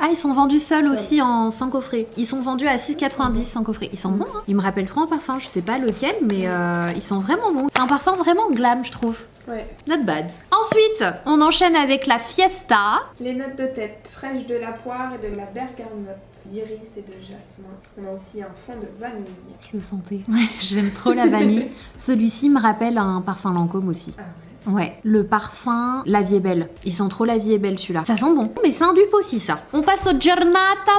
Ah, ils sont vendus seuls aussi sans coffret. Ils sont vendus à 6,90 € sans coffret. Ils sont bons, hein. Ils me rappellent trop un parfum. Je sais pas lequel, mais ils sont vraiment bons. C'est un parfum vraiment glam, je trouve.
Ouais.
Not bad. Ensuite, on enchaîne avec la Fiesta.
Les notes de tête, fraîche de la poire et de la bergamote, d'iris et de jasmin. On a aussi un fond de vanille.
Je le sentais. J'aime trop la vanille. Celui-ci me rappelle un parfum Lancôme aussi.
Ah ouais.
Ouais, le parfum La Vie est belle. Il sent trop La Vie est belle celui-là. Ça sent bon, mais c'est un dupe aussi ça. On passe au Giornata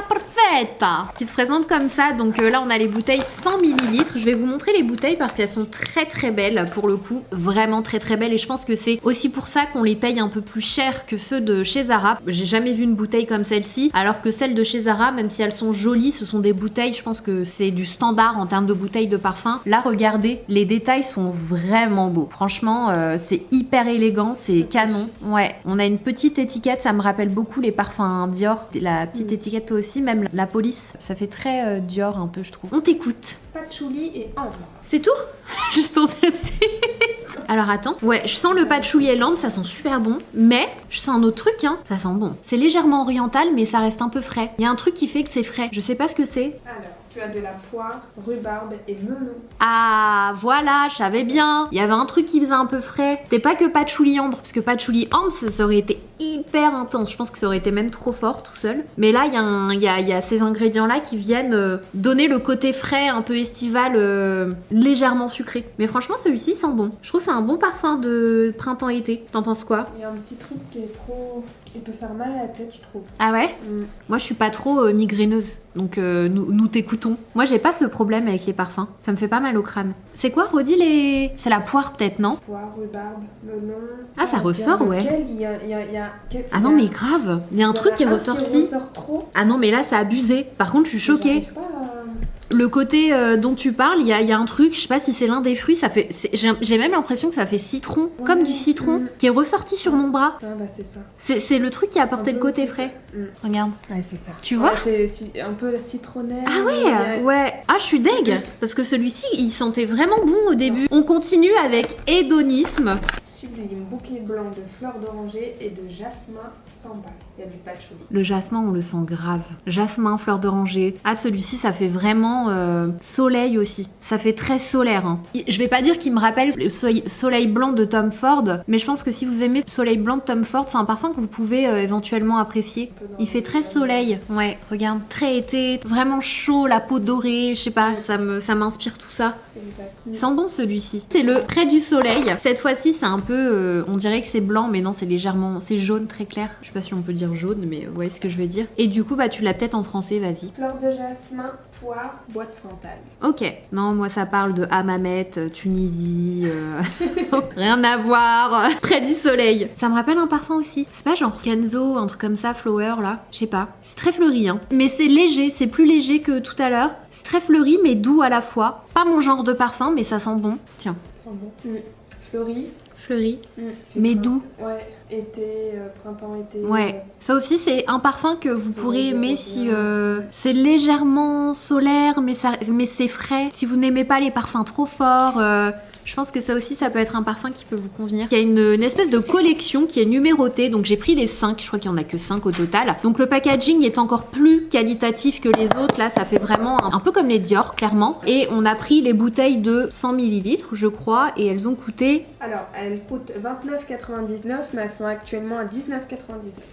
Perfetta qui se présente comme ça. Donc là on a les bouteilles 100 ml. Je vais vous montrer les bouteilles parce qu'elles sont très très belles pour le coup. Vraiment très très belles et je pense que c'est aussi pour ça qu'on les paye un peu plus cher que ceux de chez Zara. J'ai jamais vu une bouteille comme celle-ci. Alors que celles de chez Zara, même si elles sont jolies, ce sont des bouteilles, je pense que c'est du standard en termes de bouteilles de parfum. Là regardez, les détails sont vraiment beaux. Franchement c'est hyper élégant, c'est canon. Ouais, on a une petite étiquette, ça me rappelle beaucoup les parfums Dior. La petite étiquette aussi, même la police, ça fait très Dior un peu je trouve. On t'écoute.
Patchouli et ambre.
C'est tout? Juste en dessus. Alors attends, ouais, je sens le patchouli et l'ambre, ça sent super bon, mais je sens un autre truc, hein, ça sent bon. C'est légèrement oriental, mais ça reste un peu frais. Il y a un truc qui fait que c'est frais, je sais pas ce que c'est.
Alors, tu as de la poire, rhubarbe et melon.
Ah, voilà, je savais bien. Il y avait un truc qui faisait un peu frais. C'était pas que patchouli ambre, parce que patchouli ambre, ça aurait été hyper intense. Je pense que ça aurait été même trop fort tout seul. Mais là, il y a ces ingrédients-là qui viennent donner le côté frais, un peu estival, légèrement sucré. Mais franchement, celui-ci sent bon. Je trouve que c'est un bon parfum de printemps-été. T'en penses quoi?
Il y a un petit truc qui est trop... Il peut faire mal à la tête, je trouve.
Ah ouais? Moi, je suis pas trop migraineuse. Donc, nous t'écoutons. Moi, j'ai pas ce problème avec les parfums. Ça me fait pas mal au crâne. C'est quoi, redis les... C'est la poire, peut-être, non?
Poire, rhubarbe, melon...
Ah, ça ressort, ouais. Ah non, mais grave. Il y a un truc qui est ressorti.
Qui ressort trop.
Ah non, mais là, c'est abusé. Par contre, je suis choquée. Le côté dont tu parles, il y a un truc, je sais pas si c'est l'un des fruits, ça fait, j'ai même l'impression que ça fait citron,
ouais,
comme du citron, qui est ressorti sur mon bras.
Ah bah c'est ça.
C'est le truc qui a apporté le côté frais. Regarde.
Ouais, c'est ça.
Tu vois?
C'est un peu citronné.
Ah ouais, ouais. Ah, je suis deg, parce que celui-ci, il sentait vraiment bon au début. On continue avec hédonisme.
Sublime bouquet blanc de fleurs d'oranger et de jasmin sans balle. Il y a du patchouli.
Le jasmin, on le sent grave. Jasmin, fleur d'oranger. Ah, celui-ci, ça fait vraiment soleil aussi. Ça fait très solaire. Hein. Je vais pas dire qu'il me rappelle le soleil blanc de Tom Ford, mais je pense que si vous aimez soleil blanc de Tom Ford, c'est un parfum que vous pouvez éventuellement apprécier. Il fait très soleil. Ouais, regarde, très été, vraiment chaud, la peau dorée, je sais pas, ça m'inspire tout ça.
Exact.
Il sent bon celui-ci. C'est le près du soleil. Cette fois-ci, c'est un peu, on dirait que c'est blanc, mais non, c'est légèrement, c'est jaune très clair. Je sais pas si on peut dire jaune, mais vous voyez ce que je veux dire. Et du coup, bah tu l'as peut-être en français, vas-y.
Fleur de jasmin, poire, bois de santal.
Ok. Non, moi ça parle de Hammamet, Tunisie, rien à voir. Près du soleil. Ça me rappelle un parfum aussi. C'est pas genre Kenzo, un truc comme ça, Flower là. Je sais pas. C'est très fleuri, hein. Mais c'est léger, c'est plus léger que tout à l'heure. C'est très fleuri, mais doux à la fois. Pas mon genre de parfum, mais ça sent bon. Tiens.
Ça sent bon. Fleuri.
Fleuri. Mais doux.
Ouais, été, printemps, été.
Ouais, ça aussi c'est un parfum que vous pourrez aimer si c'est légèrement solaire mais c'est frais. Si vous n'aimez pas les parfums trop forts, je pense que ça aussi ça peut être un parfum qui peut vous convenir. Il y a une espèce de collection qui est numérotée, donc j'ai pris les 5, je crois qu'il n'y en a que 5 au total. Donc le packaging est encore plus qualitatif que les autres, là ça fait vraiment un peu comme les Dior clairement. Et on a pris les bouteilles de 100 ml je crois et elles ont coûté...
Alors elles coûtent 29,99 mais elles sont actuellement à 19,99.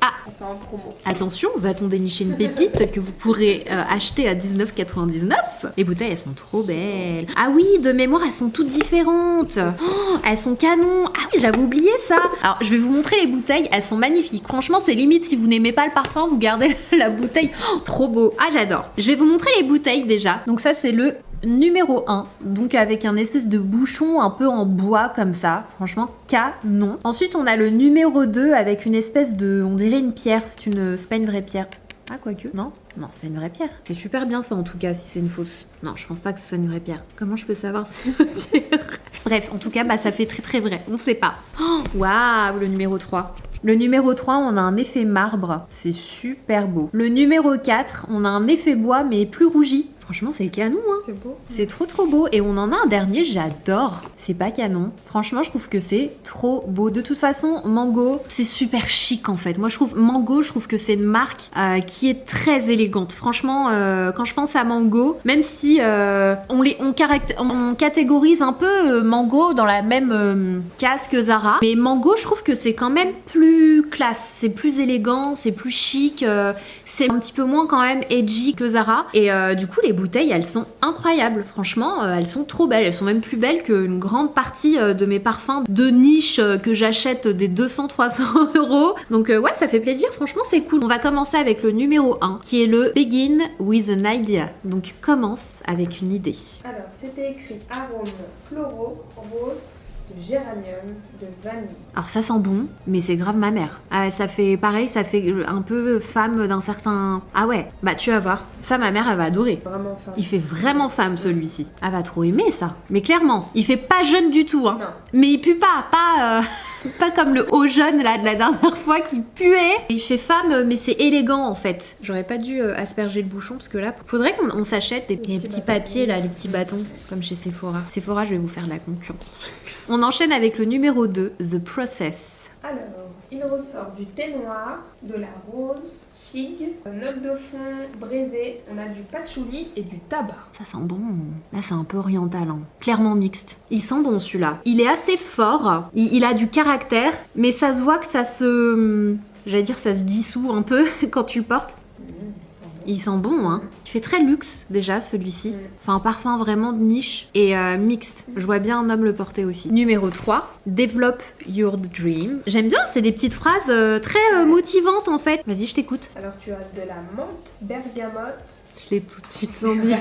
Ah,
elles sont en promo.
Attention, va-t-on dénicher une pépite que vous pourrez acheter à 19,99 ? Les bouteilles, elles sont trop belles. Ah oui, de mémoire, elles sont toutes différentes. Oh, elles sont canon. Ah oui, j'avais oublié ça. Alors, je vais vous montrer les bouteilles. Elles sont magnifiques. Franchement, c'est limite si vous n'aimez pas le parfum, vous gardez la bouteille. Oh, trop beau. Ah, j'adore. Je vais vous montrer les bouteilles déjà. Donc ça, c'est le numéro 1, donc avec un espèce de bouchon un peu en bois comme ça, franchement canon. Ensuite on a le numéro 2 avec une espèce de, on dirait une pierre, c'est pas une vraie pierre. Ah quoique, non, c'est pas une vraie pierre. C'est super bien fait en tout cas si c'est une fausse. Non, je pense pas que ce soit une vraie pierre. Comment je peux savoir si c'est une pierre? Bref, en tout cas, bah ça fait très très vrai, on sait pas. Waouh, le numéro 3. Le numéro 3, on a un effet marbre, c'est super beau. Le numéro 4, on a un effet bois mais plus rougi. Franchement, c'est canon, hein.
C'est beau.
C'est trop beau. Et on en a un dernier, j'adore. C'est pas canon. Franchement, je trouve que c'est trop beau. De toute façon, Mango, c'est super chic en fait. Moi, je trouve que c'est une marque qui est très élégante. Franchement, quand je pense à Mango, même si on catégorise un peu Mango dans la même case que Zara, mais Mango, je trouve que c'est quand même plus classe. C'est plus élégant, c'est plus chic. C'est un petit peu moins quand même edgy que Zara. Et du coup, les bouteilles, elles sont incroyables. Franchement, elles sont trop belles. Elles sont même plus belles qu'une grande partie de mes parfums de niche que j'achète des 200-300 euros. Donc ouais, ça fait plaisir. Franchement, c'est cool. On va commencer avec le numéro 1, qui est le Begin with an Idea. Donc commence avec une idée.
Alors, c'était écrit arômes floraux, rose, de géranium, de vanille.
Alors ça sent bon, mais c'est grave ma mère. Ça fait pareil, ça fait un peu femme d'un certain... Ah ouais, bah tu vas voir. Ça, ma mère, elle va adorer.
Vraiment femme.
Il fait vraiment femme celui-ci. Elle va trop aimer ça. Mais clairement, il fait pas jeune du tout, hein.
Non.
Mais il pue pas comme le haut jeune là de la dernière fois qui puait. Il fait femme, mais c'est élégant en fait. J'aurais pas dû asperger le bouchon parce que là, faudrait qu'on s'achète des petits papiers là, les petits bâtons, comme chez Sephora. Sephora, je vais vous faire la concurrence. On enchaîne avec le numéro 2, The Process.
Alors, il ressort du thé noir, de la rose, figue, note de fond braisée, on a du patchouli et du tabac.
Ça sent bon. Là, c'est un peu oriental, hein. Clairement mixte. Il sent bon celui-là. Il est assez fort. Il a du caractère, mais ça se voit que ça se... J'allais dire ça se dissout un peu quand tu le portes. Il sent bon, hein. Il fait très luxe déjà celui-ci. Enfin, un parfum vraiment de niche et mixte. Je vois bien un homme le porter aussi. Numéro 3, Develop Your Dream. J'aime bien, c'est des petites phrases très motivantes en fait. Vas-y, je t'écoute.
Alors tu as de la menthe, bergamote.
Je l'ai tout de suite senti.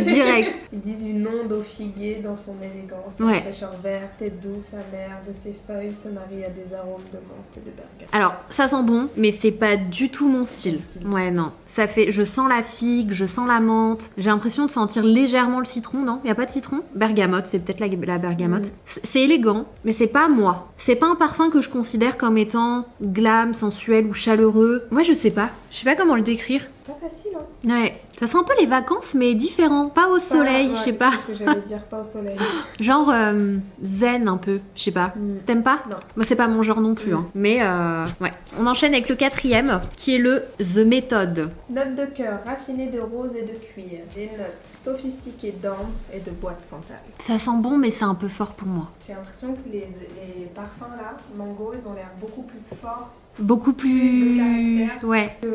Direct.
Ils disent une onde au figuier dans son élégance.
Ouais.
La fraîcheur verte et douce, amère de ses feuilles se marie à des arômes de menthe et de bergamote.
Alors, ça sent bon, mais c'est pas du tout mon style. Ouais, non. Ça fait, je sens la figue, je sens la menthe. J'ai l'impression de sentir légèrement le citron, non? Y a pas de citron? Bergamote, c'est peut-être la bergamote. C'est élégant, mais c'est pas moi. C'est pas un parfum que je considère comme étant glam, sensuel ou chaleureux. Moi, je sais pas. Je sais pas comment le décrire.
Pas facile, hein?
Ouais, ça sent un peu les vacances, mais différent. Pas au soleil,
Ouais,
je sais pas.
C'est ce que j'allais dire, pas au soleil.
Genre zen un peu, je sais pas. T'aimes pas?
Non.
Moi, c'est pas mon genre non plus, hein. Mais ouais. On enchaîne avec le 4e, qui est le The Method.
Notes de cœur raffinées de rose et de cuir. Des notes sophistiquées d'ambre et de bois de santal.
Ça sent bon, mais c'est un peu fort pour moi.
J'ai l'impression que les parfums là, Mango, ils ont l'air beaucoup plus forts
Beaucoup
Plus de
plus...
caractère.
Ouais.
que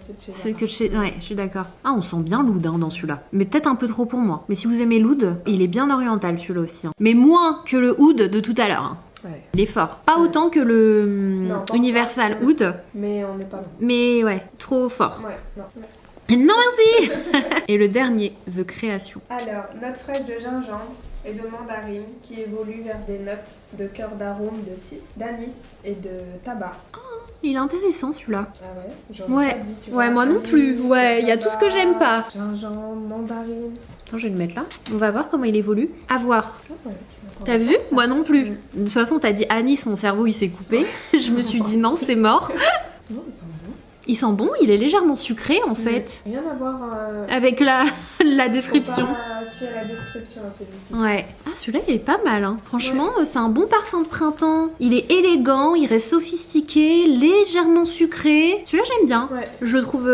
ceux de chez
Ce
Zara.
que chez... Ouais, je suis d'accord. Ah, on sent bien l'oud hein, dans celui-là. Mais peut-être un peu trop pour moi. Mais si vous aimez l'oud, il est bien oriental celui-là aussi. Hein. Mais moins que le oud de tout à l'heure. Hein.
Ouais.
Il est fort. Pas autant que le
Non, pas
Universal
autant.
Oud.
Mais on n'est pas loin.
Mais ouais, trop fort.
Ouais, non, merci.
Non, merci. Et le dernier, The Création.
Alors, note fraîche de gingembre et de mandarine qui évolue vers des notes de cœur d'arôme de 6, d'anis et de tabac.
Il est intéressant celui-là.
Ah ouais, j'aurais
Ouais,
pas dit, tu
ouais,
vois,
moi non
anis,
plus. Ouais, il y a tout ce que
tabac,
j'aime pas.
Gingembre, mandarine.
Attends, je vais le mettre là. On va voir comment il évolue. À voir.
Ah ouais, tu
T'as
m'attendais
vu?
pas à ça.
Moi non plus. De toute façon, t'as dit anis, mon cerveau il s'est coupé. Je me suis dit non, c'est mort.
Non, ils sont bons.
Il sent bon, il est légèrement sucré en fait.
Rien à voir
Avec la description.
faut pas suivre la description celui-ci.
Ouais. Ah, celui-là il est pas mal. Hein. Franchement, c'est un bon parfum de printemps. Il est élégant, il reste sophistiqué, légèrement sucré. Celui-là j'aime bien.
Ouais.
Je le trouve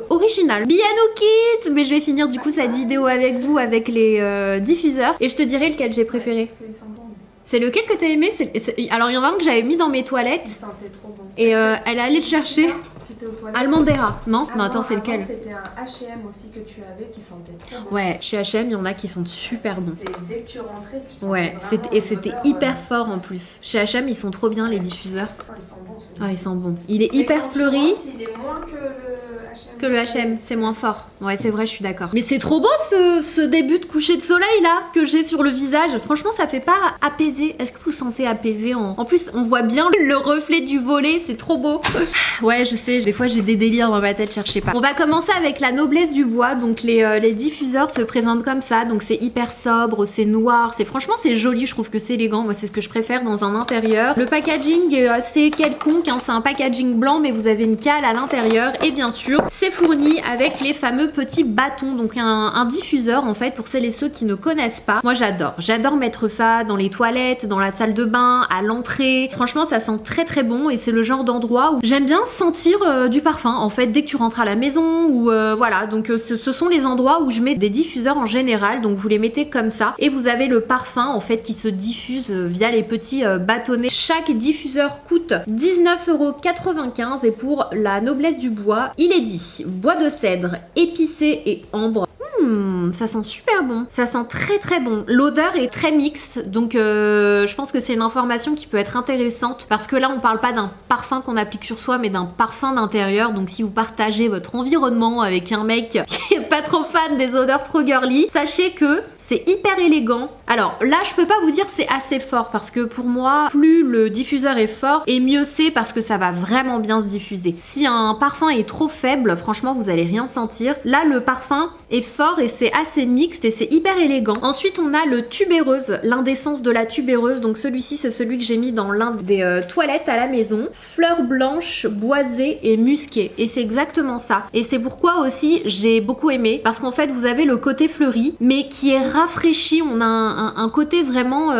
original. Biano Kit. Mais je vais finir du coup cette vidéo avec vous, avec les diffuseurs. Et je te dirai lequel j'ai préféré.
Parce qu'ils sont bons.
C'est lequel que t'as aimé? Alors il y en a un que j'avais mis dans mes toilettes.
Ils sentaient trop bon.
Et elle est allée le chercher.
Tu étais aux toilettes.
Almandera. Non,
Avant-
non, attends, c'est
avant,
lequel?
C'était un H&M aussi que tu avais qui sentait trop bon.
Ouais, chez H&M, il y en a qui sont super bons.
C'est dès que tu rentrais, tu sentais
Ouais,
vraiment
c'était
l'odeur,
hyper fort en plus. Chez H&M, ils sont trop bien les diffuseurs.
Oh, ils sont bons, celui-ci.
Ah, ils sont bons. Il est
Mais
hyper
quand tu
fleuri
rentres, il est moins que le H&M.
que le H&M, c'est moins fort. Ouais, c'est vrai, je suis d'accord. Mais c'est trop beau ce début de coucher de soleil là que j'ai sur le visage. Franchement, ça fait pas apaiser. Est-ce que vous sentez apaisé en plus, on voit bien le reflet du volet, c'est trop beau. Ouais, je sais, des fois j'ai des délires dans ma tête, cherchez pas. On va commencer avec la noblesse du bois. Donc les diffuseurs se présentent comme ça. Donc c'est hyper sobre, c'est noir. Franchement, c'est joli, je trouve que c'est élégant. Moi, c'est ce que je préfère dans un intérieur. Le packaging est assez quelconque, hein. C'est un packaging blanc, mais vous avez une cale à l'intérieur. Et bien sûr, c'est fourni avec les fameux petits bâtons, donc un diffuseur en fait pour celles et ceux qui ne connaissent pas. Moi j'adore mettre ça dans les toilettes, dans la salle de bain, à l'entrée. Franchement ça sent très très bon et c'est le genre d'endroit où j'aime bien sentir du parfum en fait dès que tu rentres à la maison ou voilà. Donc ce sont les endroits où je mets des diffuseurs en général, donc vous les mettez comme ça et vous avez le parfum en fait qui se diffuse via les petits bâtonnets. Chaque diffuseur coûte 19,95 € et pour la noblesse du bois, il est dit bois de cèdre, épicé et ambre. Ça sent super bon, ça sent très très bon. L'odeur est très mixte, donc je pense que c'est une information qui peut être intéressante parce que là on parle pas d'un parfum qu'on applique sur soi mais d'un parfum d'intérieur. Donc si vous partagez votre environnement avec un mec qui est pas trop fan des odeurs trop girly, sachez que c'est hyper élégant. Alors là, je peux pas vous dire c'est assez fort parce que pour moi, plus le diffuseur est fort et mieux c'est parce que ça va vraiment bien se diffuser. Si un parfum est trop faible, franchement, vous allez rien sentir. Là, le parfum est fort et c'est assez mixte et c'est hyper élégant. Ensuite, on a le tubéreuse, l'indécence de la tubéreuse. Donc celui-ci, c'est celui que j'ai mis dans l'un des toilettes à la maison. Fleurs blanches, boisées et musquées. Et c'est exactement ça. Et c'est pourquoi aussi j'ai beaucoup aimé parce qu'en fait, vous avez le côté fleuri mais qui est rafraîchi, on a un côté vraiment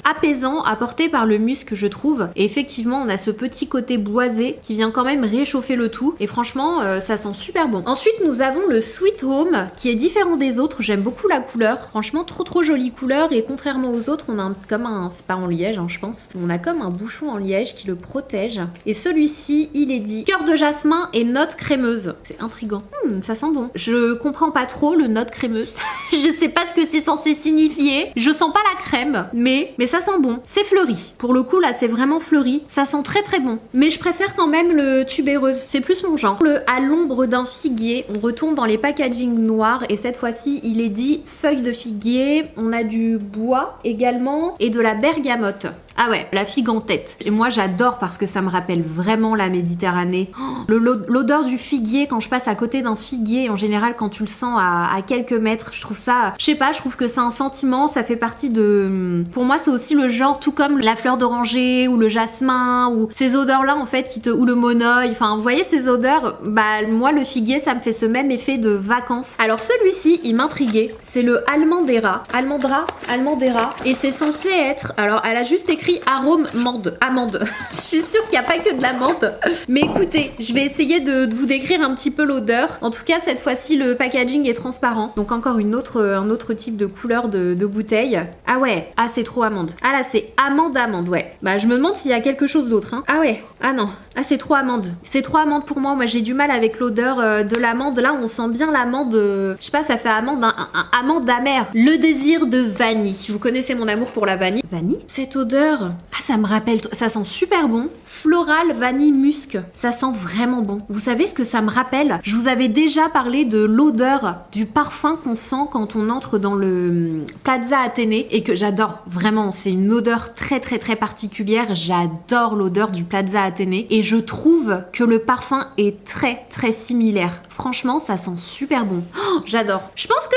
apaisant apporté par le musc je trouve, et effectivement on a ce petit côté boisé qui vient quand même réchauffer le tout et franchement ça sent super bon. Ensuite nous avons le Sweet Home qui est différent des autres, j'aime beaucoup la couleur, franchement trop jolie couleur et contrairement aux autres on a comme un, c'est pas en liège hein, je pense, on a comme un bouchon en liège qui le protège et celui-ci il est dit cœur de jasmin et note crémeuse, c'est intriguant. Ça sent bon, je comprends pas trop le note crémeuse je sais pas ce que c'est censé signifier. Je sens pas la crème, mais ça sent bon. C'est fleuri. Pour le coup, là, c'est vraiment fleuri. Ça sent très très bon. Mais je préfère quand même le tubéreuse. C'est plus mon genre. Le à l'ombre d'un figuier, on retourne dans les packaging noirs et cette fois-ci, il est dit feuille de figuier. On a du bois également et de la bergamote. Ah ouais, la figue en tête. Et moi j'adore parce que ça me rappelle vraiment la Méditerranée. Oh, l'odeur du figuier quand je passe à côté d'un figuier, en général quand tu le sens à quelques mètres, je trouve ça, je sais pas, je trouve que c'est un sentiment, ça fait partie de... Pour moi c'est aussi le genre, tout comme la fleur d'oranger ou le jasmin ou ces odeurs là en fait ou le monoeil, enfin vous voyez ces odeurs, bah moi le figuier ça me fait ce même effet de vacances. Alors celui-ci il m'intriguait, c'est le Almandera, et c'est censé être, alors elle a juste écrit arôme amande. Je suis sûre qu'il n'y a pas que de l'amande. Mais écoutez, je vais essayer de vous décrire un petit peu l'odeur. En tout cas, cette fois-ci, le packaging est transparent. Donc encore un autre type de couleur de bouteille. Ah ouais, ah c'est trop amande. Ah là, c'est amande, ouais. Bah je me demande s'il y a quelque chose d'autre. Hein. Ah ouais, ah non. Ah c'est trop amande. C'est trop amande pour moi. Moi j'ai du mal avec l'odeur de l'amande. Là on sent bien l'amande, je sais pas, ça fait amande, amande amère. Le désir de vanille. Vous connaissez mon amour pour la vanille. Vanille? Cette odeur, ah ça me rappelle, ça sent super bon. Floral, vanille, musc. Ça sent vraiment bon. Vous savez ce que ça me rappelle? Je vous avais déjà parlé de l'odeur du parfum qu'on sent quand on entre dans le Plaza Athénée et que j'adore vraiment. C'est une odeur très particulière. J'adore l'odeur du Plaza Athénée et je trouve que le parfum est très similaire. Franchement, ça sent super bon. Oh, j'adore. Je pense que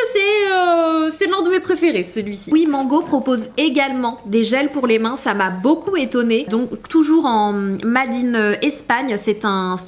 c'est l'un de mes préférés, celui-ci. Oui, Mango propose également des gels pour les mains. Ça m'a beaucoup étonnée. Donc, toujours en Made in Espagne. C'est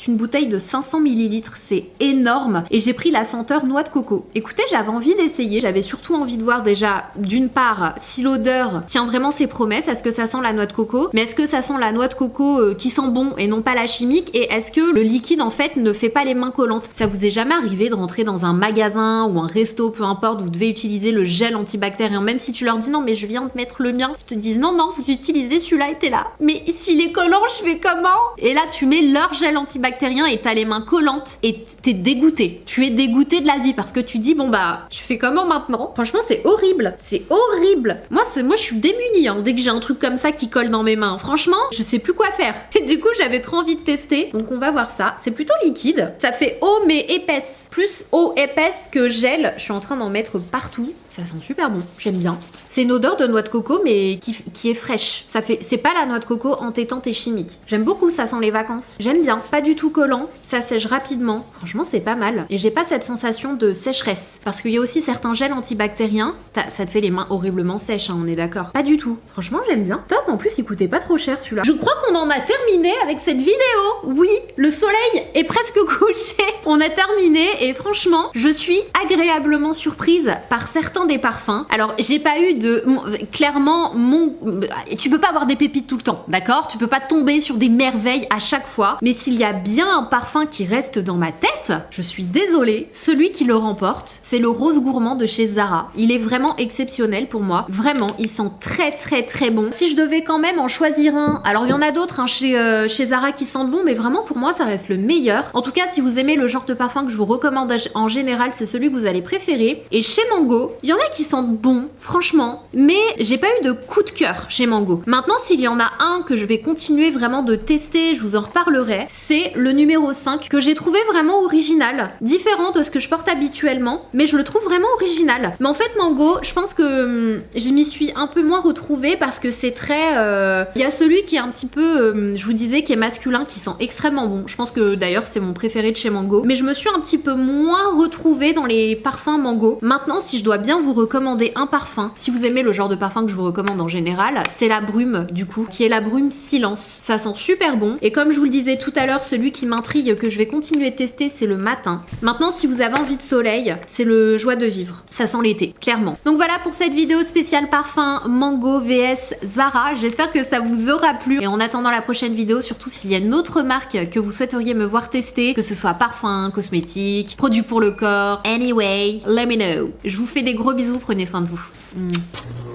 une bouteille de 500 ml. C'est énorme. Et j'ai pris la senteur noix de coco. Écoutez, j'avais envie d'essayer. J'avais surtout envie de voir déjà, d'une part, si l'odeur tient vraiment ses promesses. Est-ce que ça sent la noix de coco? Mais est-ce que ça sent la noix de coco qui sent bon et non pas la chimique? Et est-ce que le liquide, en fait, ne fait pas les mains collantes? Ça vous est jamais arrivé de rentrer dans un magasin ou un resto, peu importe, vous devez utiliser le gel antibactérien, même si tu leur dis non mais je viens de mettre le mien, ils te disent non vous utilisez celui-là et t'es là, mais s'il est collant je fais comment? Et là tu mets leur gel antibactérien et t'as les mains collantes et t'es dégoûté, tu es dégoûté de la vie parce que tu dis bon bah je fais comment maintenant? Franchement c'est horrible, moi je suis démunie hein, dès que j'ai un truc comme ça qui colle dans mes mains, franchement je sais plus quoi faire et du coup j'avais trop envie de tester, donc on va voir ça. C'est plutôt liquide, ça fait eau mais épaisse. plus eau épaisse que gel. Je suis en train d'en mettre partout. Ça sent super bon, j'aime bien. C'est une odeur de noix de coco mais qui est fraîche. C'est pas la noix de coco entêtante et chimique. J'aime beaucoup, ça sent les vacances. J'aime bien, pas du tout collant, ça sèche rapidement. Franchement c'est pas mal. Et j'ai pas cette sensation de sécheresse. Parce qu'il y a aussi certains gels antibactériens, ça te fait les mains horriblement sèches, hein, on est d'accord. Pas du tout. Franchement j'aime bien. Top, en plus il coûtait pas trop cher celui-là. Je crois qu'on en a terminé avec cette vidéo. Oui, le soleil est presque couché. On a terminé et franchement je suis agréablement surprise par certains des parfums. Alors j'ai pas eu de... Clairement, tu peux pas avoir des pépites tout le temps, d'accord? Tu peux pas tomber sur des merveilles à chaque fois. Mais s'il y a bien un parfum qui reste dans ma tête, je suis désolée, celui qui le remporte, c'est le Rose Gourmand de chez Zara. Il est vraiment exceptionnel pour moi. Vraiment, il sent très très très bon. Si je devais quand même en choisir un, alors il y en a d'autres hein, chez Zara qui sentent bon, mais vraiment pour moi ça reste le meilleur. En tout cas, si vous aimez le genre de parfum que je vous recommande en général, c'est celui que vous allez préférer. Et chez Mango, il y en a qui sentent bon, franchement, mais j'ai pas eu de coup de cœur chez Mango. Maintenant, s'il y en a un que je vais continuer vraiment de tester, je vous en reparlerai, c'est le numéro 5 que j'ai trouvé vraiment original, différent de ce que je porte habituellement, mais je le trouve vraiment original. Mais en fait, Mango, je pense que je m'y suis un peu moins retrouvée parce que c'est très... Il y a celui qui est un petit peu, je vous disais, qui est masculin, qui sent extrêmement bon. Je pense que d'ailleurs, c'est mon préféré de chez Mango. Mais je me suis un petit peu moins retrouvée dans les parfums Mango. Maintenant, si je dois bien vous recommander un parfum, si vous aimez le genre de parfum que je vous recommande en général, c'est la brume du coup, qui est la brume Silence. Ça sent super bon et comme je vous le disais tout à l'heure, celui qui m'intrigue, que je vais continuer de tester, c'est le matin. Maintenant, si vous avez envie de soleil, c'est le Joie de Vivre. Ça sent l'été, clairement. Donc voilà pour cette vidéo spéciale parfum Mango vs Zara. J'espère que ça vous aura plu et en attendant la prochaine vidéo, surtout s'il y a une autre marque que vous souhaiteriez me voir tester, que ce soit parfum, cosmétique, produit pour le corps, anyway, let me know. Je vous fais des gros bisous, prenez soin de vous.